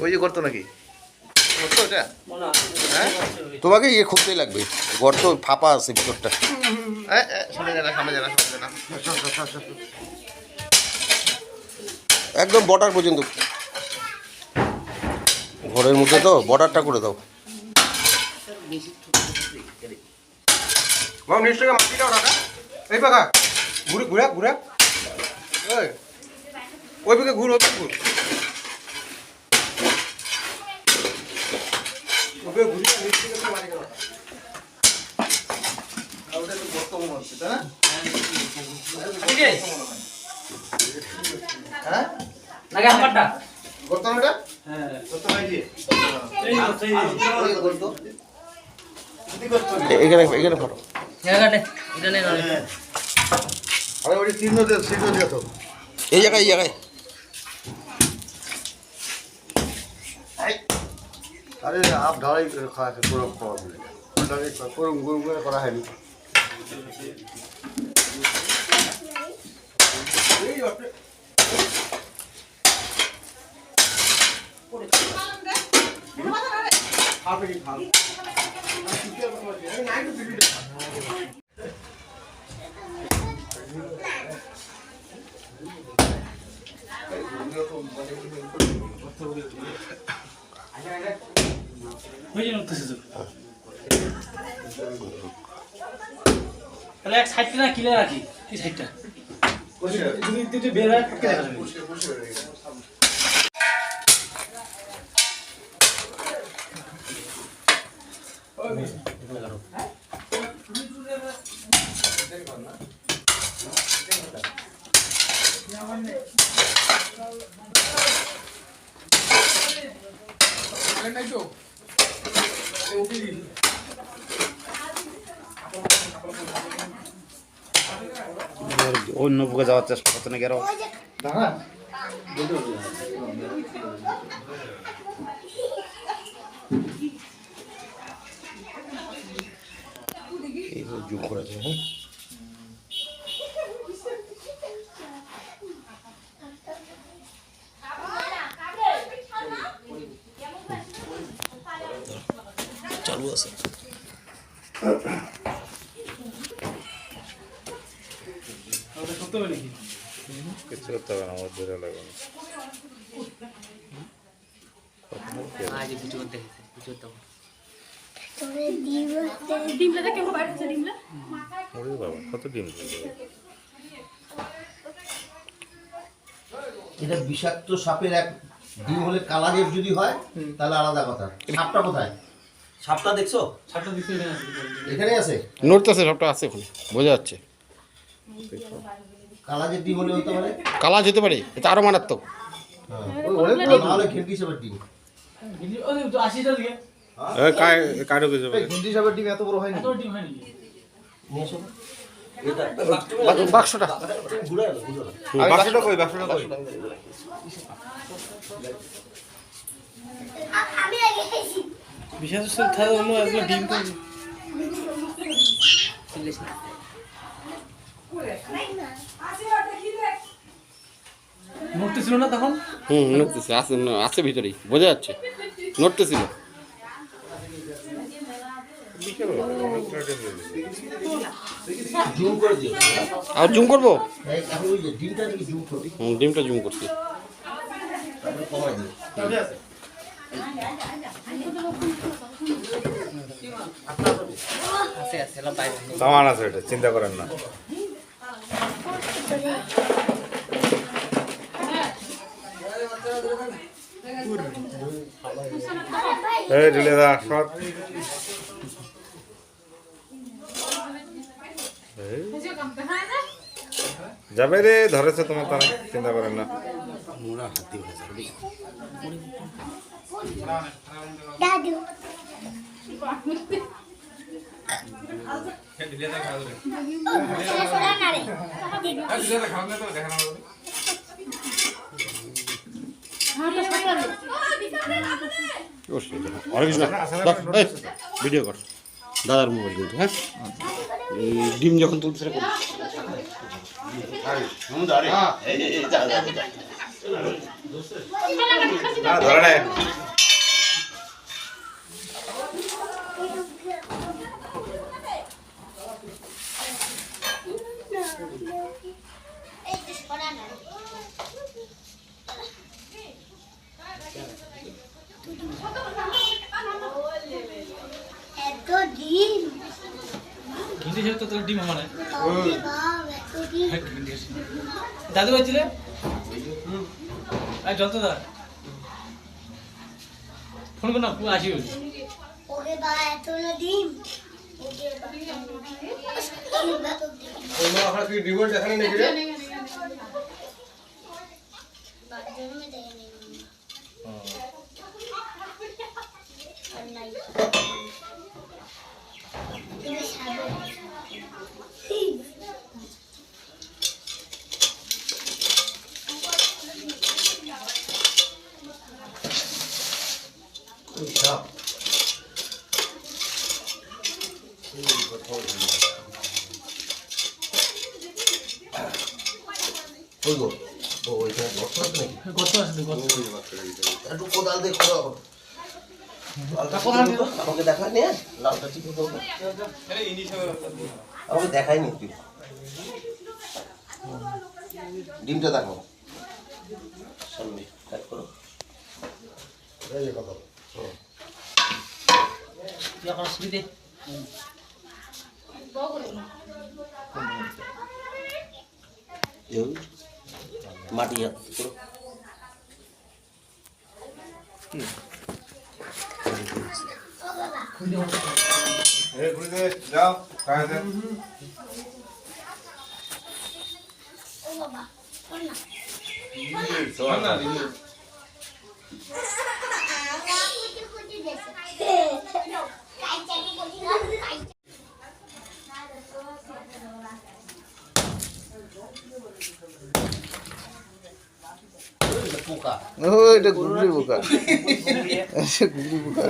ওই যে গর্ত নাকি গর্ত এটা? হ্যাঁ তোমাকে ইয়ে খুঁজতেই লাগবে, গর্ত ফাঁপা আছে ভিতরটা। সামনে জানা সামনে জানা সামনে জানা। একদম বর্ডার পর্যন্ত, ঘরের মধ্যে তো বর্ডারটা করে দাও। নিশ্চয় মাটিটাও রাখা এই পাকা ঘুরে ঘুরে ঘুরে ওই দিকে ঘুর, ওই দিকে ঘুর, ওকে ঘুরিয়ে নিচে থেকে মারি গেল। ওটা তো গর্ত মনে হচ্ছে তাই না? হ্যাঁ লাগে আমারটা গর্ত না এটা? হ্যাঁ গর্ত নাই দিয়ে এই গর্ত এখানে এখানে ফাটো। জায়গাটা এটা নেই না আরে ওই চিহ্ন দিয়ে তো এই জায়গায়, এই জায়গায়। আরে আপ ঢালাই খাওয়া পুরো খাওয়া বলে পুরো গরু করে করা হয়নি। ওই যে উঠতেছে তো তাহলে এক সাইডটা না কিলে রাখি এই সাইডটা যদি বের হয় পড়তে দেখা যাবে। অন্য বুকে যাওয়ার চেষ্টা করতে নাকি আরো। এইভাবে জুম করা যায়। হ্যাঁ চালু আছে। করতে হবে নাকি কিছু করতে হবে না, আমার ধরে লাগবে না। আজ কিছু করতে কিছু করতে ডিমটা কেমন বাইরে আছে ডিমটা ওরে বাবা কত ডিম দিল। এটা বিষাক্ত সাপের এক ডিম হলে কালারের যদি হয় তাহলে আলাদা কথা। সাপটা কোথায়? সাপটা দেখছো? ছাড়টা দিতে হবে না এখানে আছে, নড়তেছে, সবটা আছে ওখানে বোঝা যাচ্ছে। কালারের ডিম হলে হতে পারে, কালা যেতে পারে, এটা আরো মারাত্মক। নাহলে খেলকি সাপের ডিম। ওই 80টা দিকে কারো কিছু হিন্দি সাপের ডিম এত বড় হয় না। এত টিম হয় নাকি নিয়ে এসো। বাক্সটা ঘুরে এলো, ঘুরে এলো। বাক্সটা কই, বাক্সটা কই? বিশেষ করে অন্য এগুলো ডিম তো নড়তেছিল না তখন নড়তেছে, আছে আছে ভিতরেই বোঝা যাচ্ছে, নড়তেছিল। জুম করে দিও। আর জুম করবো? এখন ওই যে ডিমটা নাকি জুম করবি, ডিমটা জুম করছি। তারপরে কমাই দিও। আছে আছে এলা বাইরে সামান আছে, এটা চিন্তা করেন না। এই ঢিলে দা শট যাবে রে, ধরেছে তোমার, তারা চিন্তা করেন না। মোরা হাতি হয়েছে। দাদু অনেক কিছু না, ভিডিও কর দাদার মোবাইল কিন্তু। হ্যাঁ ডিম যখন তুলছে ধরে নেয় এত ডিম ঘিন্টি ছেড়ে তো তোর ডিম আমার নয়। বাপ এত ডিম হ্যাঁ, ঘিন্টি আছে। দাদু বলছিলে যত দা ফোন কর না আসি বলি ওরে বা এত না ডিম ওরে বা ওখানে তুই ডিভোর্স দেখানি নাকি রে বাথরুমে দেয়নি আর নাই তুমি সাবে সাপ ওই গো ওইখানে গর্ত আছে নাকি কত আছে তো কত একটু কোদাল দিয়ে খোঁড়ো আমাকে দেখায় নিয়ে লালটা ঠিক করবো আমাকে দেখায়নি তুই ডিমটা দেখো সামনে কাট করো এই যে কথা এখন সুবিধে মাটি হাত করো ঘুরে দে যাও খাওয়া দে ও বাবা শোন না কুচি দেছে কাই চাটি কুচি কাই পোকা এটা গুগলি পোকা গুগলি পোকা